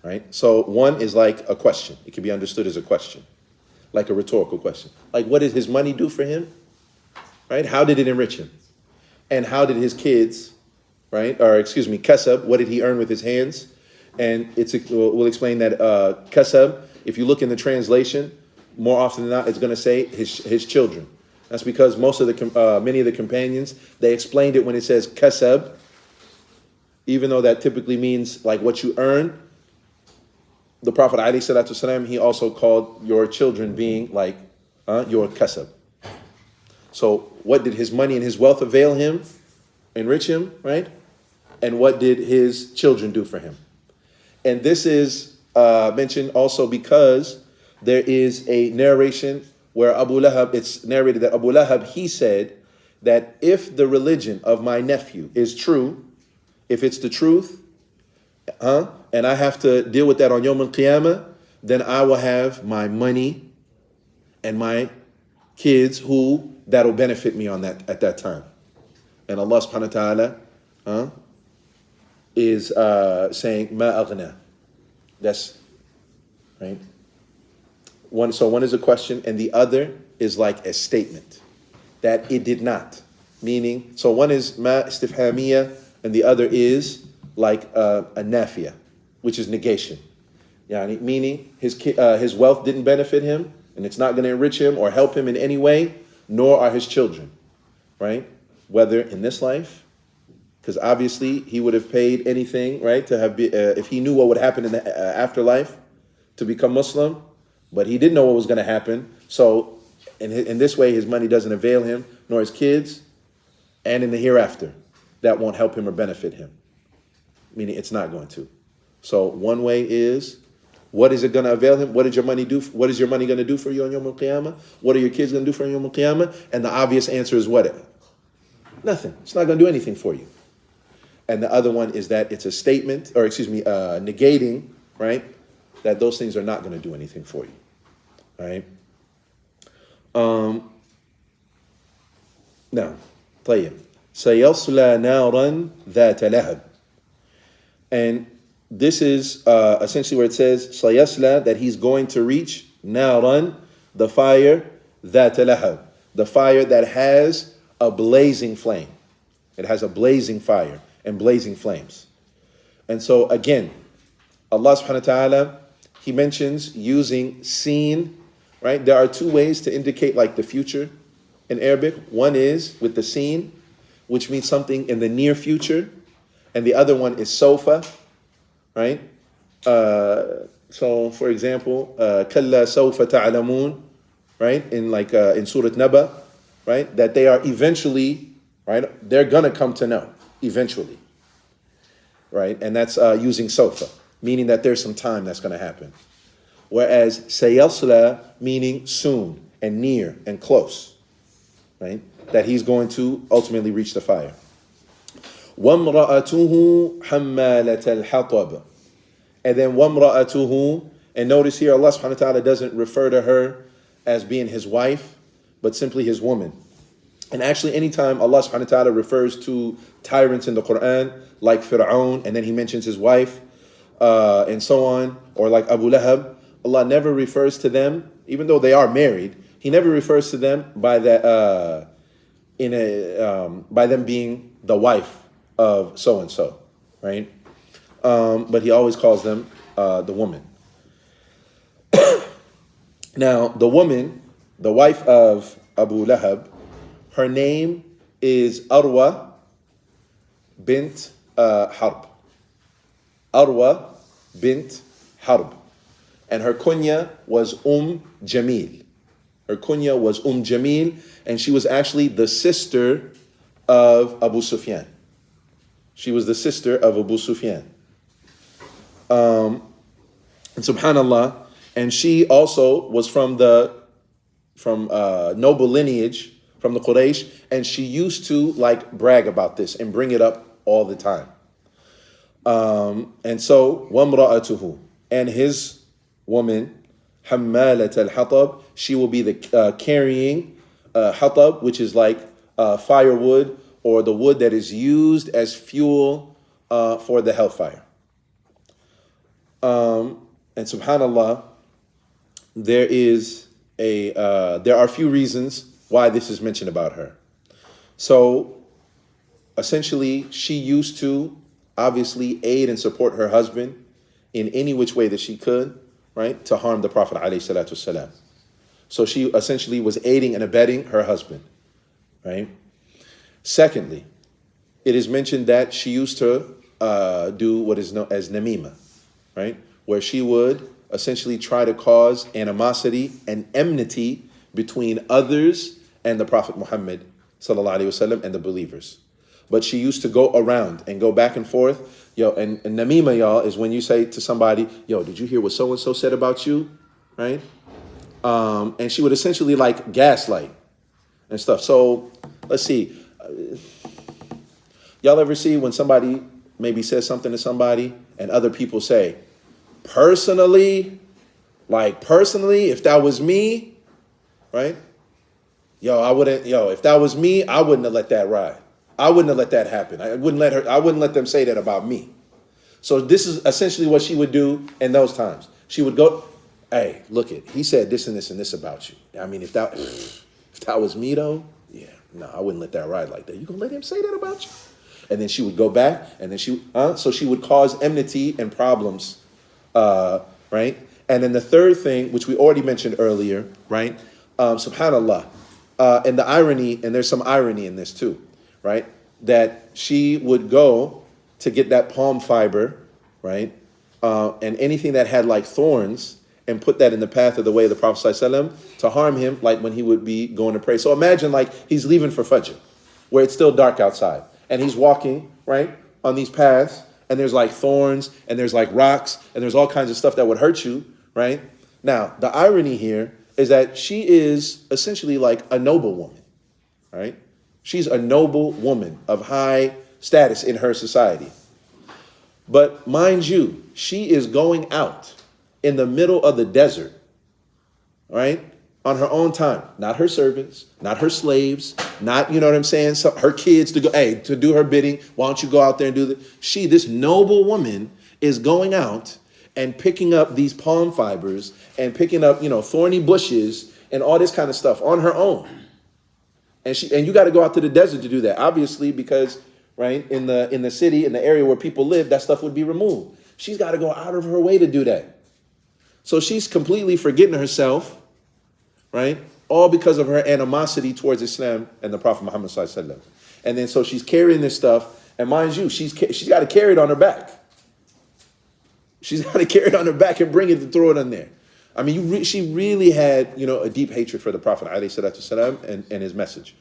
Right? So one is like a question. It can be understood as a question, like a rhetorical question. Like, what did his money do for him? Right? How did it enrich him? And how did his kids, right? Or excuse me, kasab, what did he earn with his hands? And we'll explain that kasab, if you look in the translation, more often than not, it's going to say his children. That's because many of the companions, they explained it when it says kasab, even though that typically means like what you earn. The Prophet ﷺ, he also called your children being like your kasab. So what did his money and his wealth avail him, enrich him, right? And what did his children do for him? And this is mentioned also because there is a narration where Abu Lahab, it's narrated that Abu Lahab, he said that if the religion of my nephew is true, if it's the truth, and I have to deal with that on Yawm al-Qiyamah, then I will have my money and my kids that'll benefit me on that at that time. And Allah subhanahu wa ta'ala is saying, Ma aghna. That's right. One is a question, and the other is like a statement that it did not. Meaning, so one is ma istifhamiyya, and the other is like a nafiya, which is negation. Yani, meaning his wealth didn't benefit him, and it's not going to enrich him or help him in any way, nor are his children, right? Whether in this life, because obviously he would have paid anything, right, to have if he knew what would happen in the afterlife to become Muslim, but he didn't know what was going to happen. So in this way, his money doesn't avail him, nor his kids, and in the hereafter, that won't help him or benefit him, meaning it's not going to. So one way is, what is it going to avail him? What did your money do? What is your money going to do for you on Yawm al-Qiyamah? What are your kids going to do for you on Yawm al-Qiyamah? And the obvious answer is what? Nothing. It's not going to do anything for you. And the other one is that it's a statement, or negating, right? That those things are not going to do anything for you, right? Now, طيب. سيصلى نارا ذات لهب. And this is essentially where it says sayasla, that he's going to reach naran, the fire, ذات لهب, the fire that has a blazing flame. It has a blazing fire and blazing flames. And so again, Allah subhanahu wa ta'ala, he mentions using seen, right? There are two ways to indicate like the future in Arabic. One is with the seen, which means something in the near future, and the other one is sofa, right? So for example, kalla sawfa ta'lamun, right? In Surah Naba, right? That they are eventually, right? They're gonna come to know eventually, right? And that's using sofa, meaning that there's some time that's gonna happen. Whereas sayasla, meaning soon and near and close, right? That he's going to ultimately reach the fire. وَامْرَأَتُهُ حَمَّالَةَ الْحَطَبِ. And then وَامْرَأَتُهُ, and notice here Allah subhanahu wa ta'ala doesn't refer to her as being his wife, but simply his woman. And actually anytime Allah subhanahu wa ta'ala refers to tyrants in the Quran, like Fir'aun, and then he mentions his wife, and so on, or like Abu Lahab, Allah never refers to them, even though they are married, he never refers to them by that by them being the wife of so and so, right? But he always calls them the woman. Now, the woman, the wife of Abu Lahab, her name is Arwa bint Harb. Arwa bint Harb. And her kunya was Jamil. Her kunya was Jamil, and she was actually the sister of Abu Sufyan. She was the sister of Abu Sufyan. And subhanallah, and she also was from noble lineage, from the Quraysh, and she used to like brag about this and bring it up all the time. And so, وَامْرَأَتُهُ, and his woman, حَمَّالَةَ الْحَطَبِ, she will be the carrying hatab, which is like firewood, or the wood that is used as fuel for the hellfire. And subhanallah, there are a few reasons why this is mentioned about her. So essentially, she used to obviously aid and support her husband in any which way that she could, right, to harm the Prophet ﷺ. So she essentially was aiding and abetting her husband, right? Secondly, it is mentioned that she used to do what is known as namima, right, where she would essentially try to cause animosity and enmity between others and the Prophet Muhammad ﷺ and the believers. But she used to go around and go back and forth. And namima, y'all, is when you say to somebody, yo, did you hear what so-and-so said about you? Right? And she would essentially like gaslight and stuff. So let's see. Y'all ever see when somebody maybe says something to somebody and other people say, personally, if that was me, right? If that was me, I wouldn't have let that ride. I wouldn't have let that happen. I wouldn't let them say that about me. So this is essentially what she would do in those times. She would go, hey, look it, he said this and this and this about you. I mean, if that was me though, yeah, no, I wouldn't let that ride like that. You gonna let him say that about you? And then she would go back, and then so she would cause enmity and problems, right? And then the third thing, which we already mentioned earlier, right? Subhanallah, and the irony, and there's some irony in this too, right? That she would go to get that palm fiber, right? And anything that had like thorns, and put that in the path of the way of the Prophet ﷺ to harm him, like when he would be going to pray. So imagine like he's leaving for Fajr, where it's still dark outside, and he's walking, right, on these paths, and there's like thorns, and there's like rocks, and there's all kinds of stuff that would hurt you, right? Now, the irony here is that she is essentially like a noble woman, right? She's a noble woman of high status in her society. But mind you, she is going out in the middle of the desert, right? On her own time, not her servants, not her slaves, not, you know what I'm saying, so her kids to go, hey, to do her bidding. Why don't you go out there and do that? This noble woman is going out and picking up these palm fibers and picking up, thorny bushes and all this kind of stuff on her own. And you got to go out to the desert to do that, obviously, because, right, in the city, in the area where people live, that stuff would be removed. She's got to go out of her way to do that. So she's completely forgetting herself, right? All because of her animosity towards Islam and the Prophet Muhammad ﷺ. And then so she's carrying this stuff, and mind you, she's got to carry it on her back. She's got to carry it on her back and bring it to throw it on there. I mean, she really had, a deep hatred for the Prophet ﷺ and his message.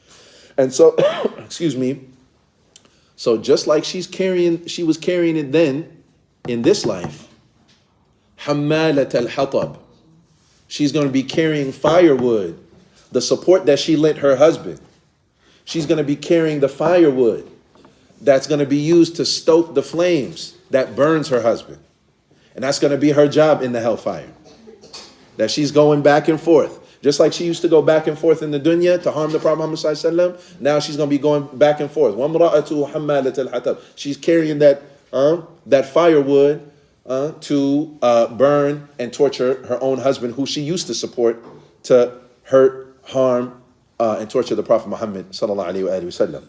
And so, excuse me. So just like she was carrying it then in this life, حمالة الحطب. She's going to be carrying firewood, the support that she lent her husband. She's going to be carrying the firewood that's going to be used to stoke the flames that burns her husband. And that's going to be her job in the hellfire. That she's going back and forth. Just like she used to go back and forth in the dunya to harm the Prophet Muhammad ﷺ, now she's going to be going back and forth. وَامْرَأَتُهُ حَمَّالَةَ الْحَطَبِ. She's carrying that firewood to burn and torture her own husband, who she used to support, to hurt, harm, and torture the Prophet Muhammad sallallahu alaihi wasallam.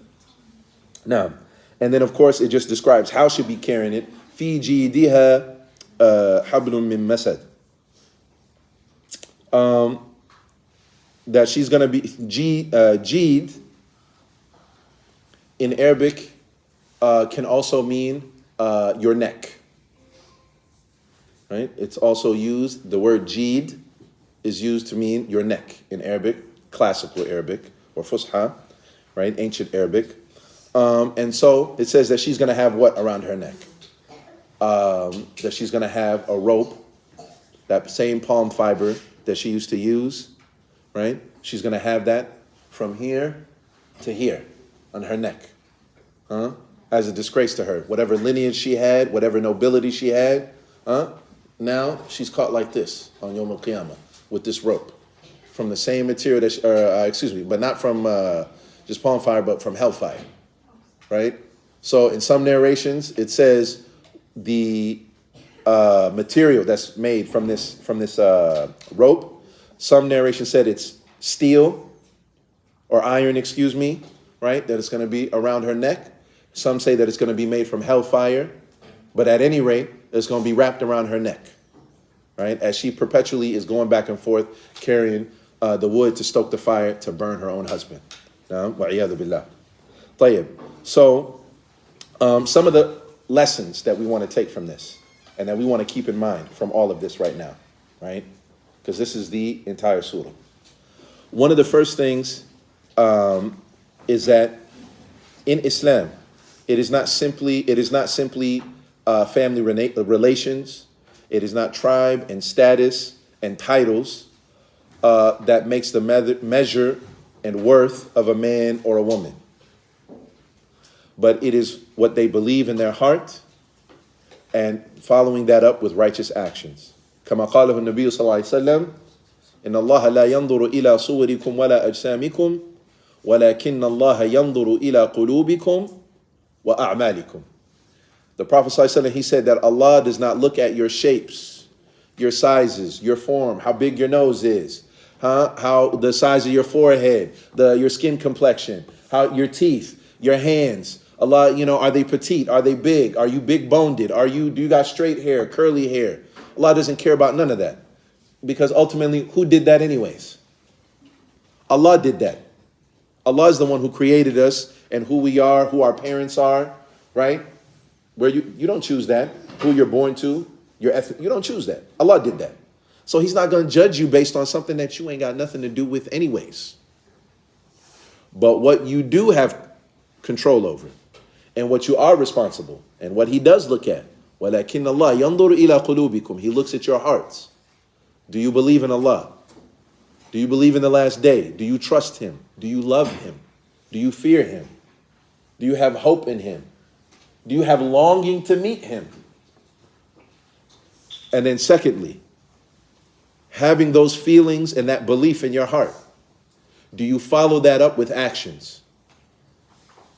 Now, and then of course it just describes how she'll be carrying it. في جيدها حبل من مسد. that she's going to be Jeed in Arabic can also mean your neck. Right? It's also used, the word Jeed is used to mean your neck in Arabic, classical Arabic, or Fusha, right? Ancient Arabic. And so it says that she's going to have what around her neck? That she's going to have a rope, that same palm fiber that she used to use, right? She's going to have that from here to here on her neck, as a disgrace to her. Whatever lineage she had, whatever nobility she had, now she's caught like this on Yom Al-Qiyamah with this rope from the same material that, but not from just palm fire, but from hellfire, right? So in some narrations, it says the material that's made from this rope. Some narration said it's steel or iron, right? That it's going to be around her neck. Some say that it's going to be made from hellfire, but at any rate, it's going to be wrapped around her neck, right? As she perpetually is going back and forth carrying the wood to stoke the fire to burn her own husband. Wa'iyadu billah. Tayyib. So some of the lessons that we want to take from this and that we want to keep in mind from all of this right now, right? Because this is the entire surah. One of the first things is that in Islam, it is not simply family relations. It is not tribe and status and titles that makes the measure and worth of a man or a woman. But it is what they believe in their heart and following that up with righteous actions. كما قاله النبي صلى الله عليه وسلم إن الله لا ينظر إلى صوركم ولا أجسامكم ولكن الله ينظر إلى قلوبكم وأعمالكم. The Prophet ﷺ, he said that Allah does not look at your shapes, your sizes, your form, how big your nose is, how the size of your forehead, your skin complexion, how your teeth, your hands. Allah, are they petite? Are they big? Are you big-boned? Do you got straight hair, curly hair? Allah doesn't care about none of that. Because ultimately, who did that anyways? Allah did that. Allah is the one who created us and who we are, who our parents are, right? Where you don't choose that. Who you're born to, your ethnic, you don't choose that. Allah did that. So he's not going to judge you based on something that you ain't got nothing to do with anyways. But what you do have control over and what you are responsible and what he does look at, وَلَكِنَّ اللَّهَ يَنْظُرُ إِلَىٰ قُلُوبِكُم. He looks at your hearts. Do you believe in Allah? Do you believe in the last day? Do you trust him? Do you love him? Do you fear him? Do you have hope in him? Do you have longing to meet him? And then secondly, having those feelings and that belief in your heart, do you follow that up with actions?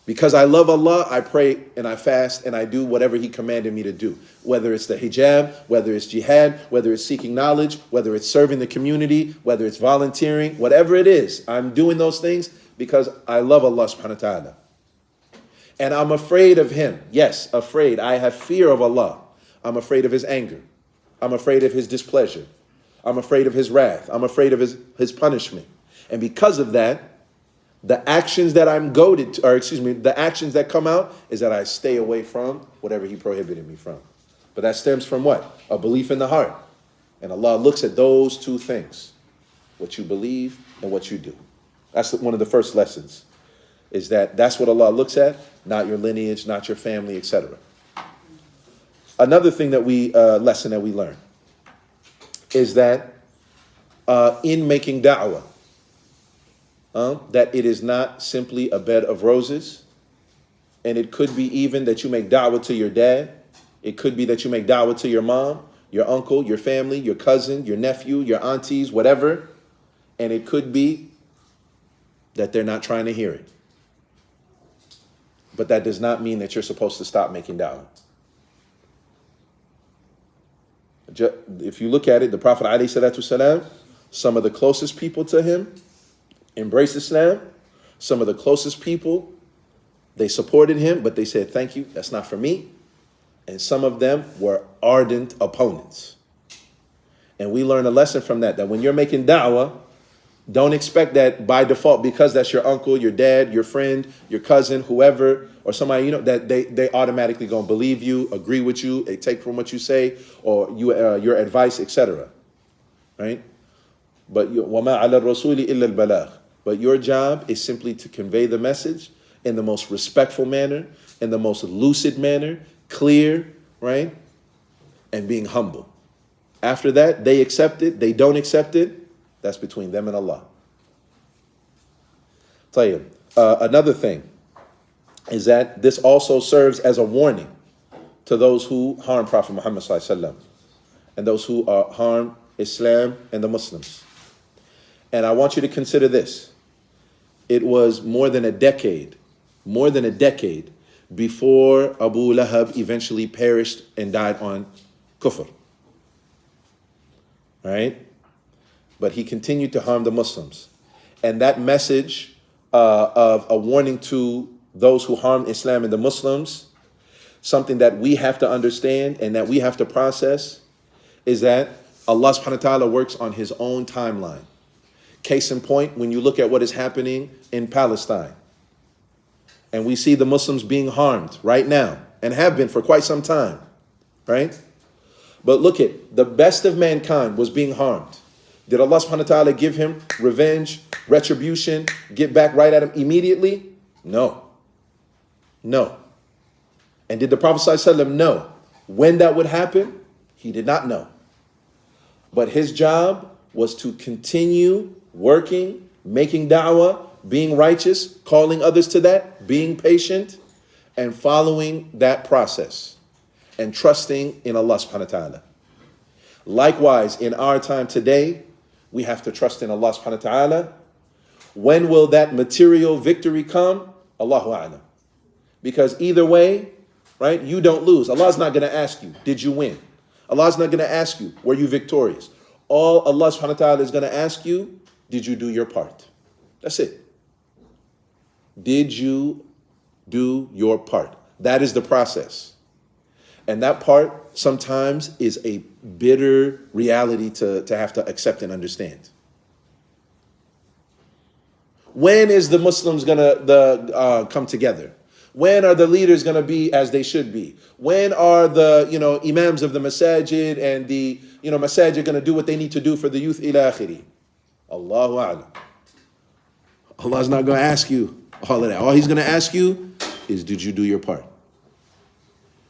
Because I love Allah, I pray and I fast and I do whatever he commanded me to do. Whether it's the hijab, whether it's jihad, whether it's seeking knowledge, whether it's serving the community, whether it's volunteering, whatever it is, I'm doing those things because I love Allah subhanahu wa ta'ala. And I'm afraid of him. Yes, afraid. I have fear of Allah. I'm afraid of his anger. I'm afraid of his displeasure. I'm afraid of his wrath. I'm afraid of his punishment. And because of that, the actions that the actions that come out is that I stay away from whatever he prohibited me from. But that stems from what? A belief in the heart. And Allah looks at those two things, what you believe and what you do. That's one of the first lessons, is that's what Allah looks at, not your lineage, not your family, etc. Another thing lesson that we learn is that in making da'wah, that it is not simply a bed of roses, and it could be even that you make da'wah to your dad. It could be that you make da'wah to your mom, your uncle, your family, your cousin, your nephew, your aunties, whatever. And it could be that they're not trying to hear it. But that does not mean that you're supposed to stop making da'wah. If you look at it, the Prophet ﷺ, some of the closest people to him embraced Islam. Some of the closest people, they supported him, but they said, thank you, that's not for me. And some of them were ardent opponents. And we learn a lesson from that, that when you're making da'wah, don't expect that by default, because that's your uncle, your dad, your friend, your cousin, whoever, or somebody, that they automatically gonna believe you, agree with you, they take from what you say, or your advice, etc. Right? But وَمَا عَلَى الرَّسُولِ إِلَّا الْبَلَاغِ. But your job is simply to convey the message in the most respectful manner, in the most lucid manner, clear, right? And being humble. After that, they accept it, they don't accept it, that's between them and Allah. طيب. Another thing is that this also serves as a warning to those who harm Prophet Muhammad ﷺ and those who harm Islam and the Muslims. And I want you to consider this. It was more than a decade before Abu Lahab eventually perished and died on kufr. Right? But he continued to harm the Muslims. And that message of a warning to those who harm Islam and the Muslims, something that we have to understand and that we have to process, is that Allah subhanahu wa ta'ala works on his own timeline. Case in point, when you look at what is happening in Palestine, and we see the Muslims being harmed right now, and have been for quite some time, right? But look at, the best of mankind was being harmed. Did Allah subhanahu wa ta'ala give him revenge, retribution, get back right at him immediately? No. And did the Prophet ﷺ know when that would happen? He did not know. But his job was to continue working, making da'wah, being righteous, calling others to that, being patient, and following that process, and trusting in Allah subhanahu wa ta'ala. Likewise, in our time today, we have to trust in Allah subhanahu wa ta'ala. When will that material victory come? Allahu a'lam. Because either way, right, you don't lose. Allah's not going to ask you, did you win? Allah's not going to ask you, were you victorious? All Allah subhanahu wa ta'ala is going to ask you, did you do your part? That's it. Did you do your part? That is the process. And that part sometimes is a bitter reality to have to accept and understand. When is the Muslims going to come together? When are the leaders going to be as they should be? When are the imams of the masajid and the masajid going to do what they need to do for the youth ila akhiri? Allahu a'lam. Allah's not going to ask you all of that. All he's going to ask you is, did you do your part?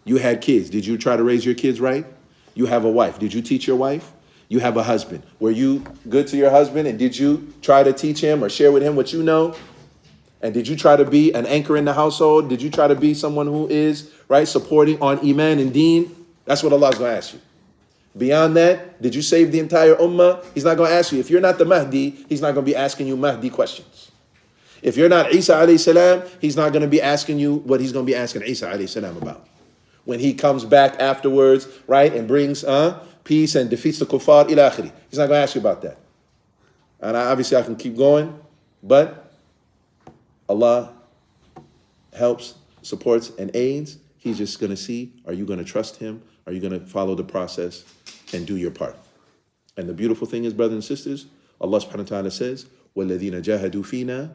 You had kids. Did you try to raise your kids right? You have a wife. Did you teach your wife? You have a husband. Were you good to your husband? And did you try to teach him or share with him what you know? And did you try to be an anchor in the household? Did you try to be someone who is, right, supporting on Iman and Deen? That's what Allah's going to ask you. Beyond that, did you save the entire ummah? He's not going to ask you. If you're not the Mahdi, he's not going to be asking you Mahdi questions. If you're not Isa alayhi salam, he's not going to be asking you what he's going to be asking Isa alayhi salam about. When he comes back afterwards, right, and brings peace and defeats the kuffar, ila akhiri. He's not going to ask you about that. And obviously I can keep going, but Allah helps, supports, and aids. He's just going to see, are you going to trust him? Are you going to follow the process and do your part? And the beautiful thing is, brothers and sisters, Allah subhanahu wa ta'ala says, وَالَّذِينَ جَاهَدُوا فِينَا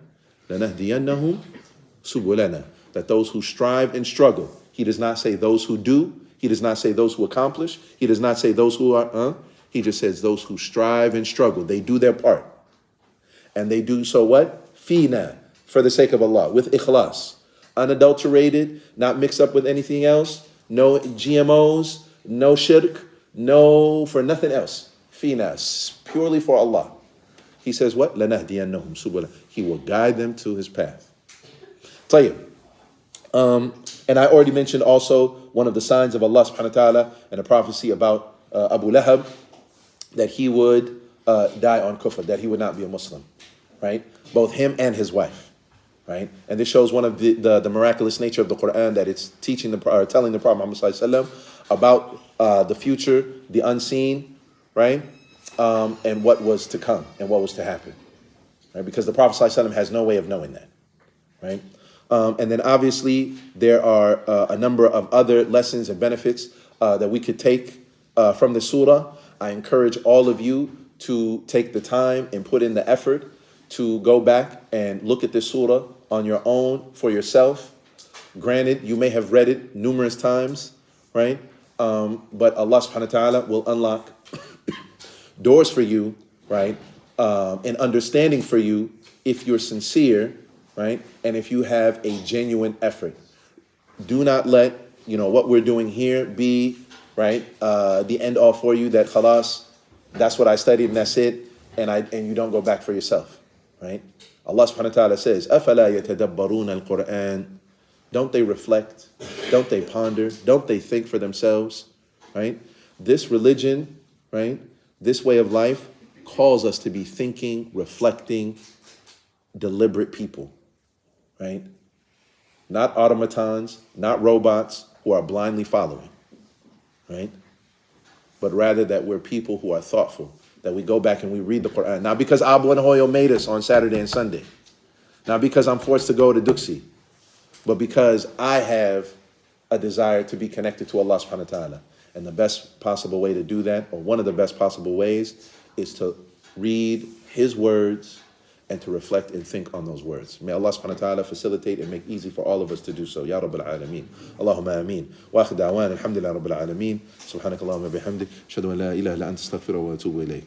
لَنَهْدِيَنَّهُمْ سُبُلَنَا. That those who strive and struggle. He does not say those who do. He does not say those who accomplish. He does not say those who are, He just says those who strive and struggle. They do their part. And they do so what? Fina. For the sake of Allah, with ikhlas, unadulterated, not mixed up with anything else, no GMOs, no shirk, no for nothing else. Fina, purely for Allah. He says what? لَنَهْدِيَنَّهُمْ سُبُلًا. He will guide them to his path. طيب. And I already mentioned also one of the signs of Allah subhanahu wa ta'ala and a prophecy about Abu Lahab, that he would die on kufr, that he would not be a Muslim, right? Both him and his wife. Right? And this shows one of the miraculous nature of the Quran, that it's telling the Prophet Muhammad ﷺ about the future, the unseen, right? And what was to come and what was to happen. Right? Because the Prophet ﷺ has no way of knowing that. Right? And then obviously there are a number of other lessons and benefits that we could take from the surah. I encourage all of you to take the time and put in the effort to go back and look at this surah on your own for yourself. Granted, you may have read it numerous times, right? But Allah subhanahu wa ta'ala will unlock doors for you, right? And understanding for you if you're sincere, right? And if you have a genuine effort. Do not let, what we're doing here be, right, the end all for you, that khalas, that's what I studied and that's it, and you don't go back for yourself, right? Allah subhanahu wa ta'ala says, أَفَلَا يَتَدَبَّرُونَ الْقُرْآنَ. Don't they reflect? Don't they ponder? Don't they think for themselves, right? This religion, right, this way of life calls us to be thinking, reflecting, deliberate people, right? Not automatons, not robots who are blindly following, right? But rather that we're people who are thoughtful, that we go back and we read the Quran. Not because Abu and Hoyo made us on Saturday and Sunday. Not because I'm forced to go to Duxi, but because I have a desire to be connected to Allah subhanahu wa ta'ala. And the best possible way to do that, or one of the best possible ways, is to read His words and to reflect and think on those words. May Allah subhanahu wa ta'ala facilitate and make easy for all of us to do so. Ya Rabbil Alameen. Allahumma ameen. Wa akhir da'wan, alhamdulillah Rabbil Alameen. Subhanakallahumma bihamdik. Ashhadu an la ilaha illa anta astaghfiruka wa atubu ilayk.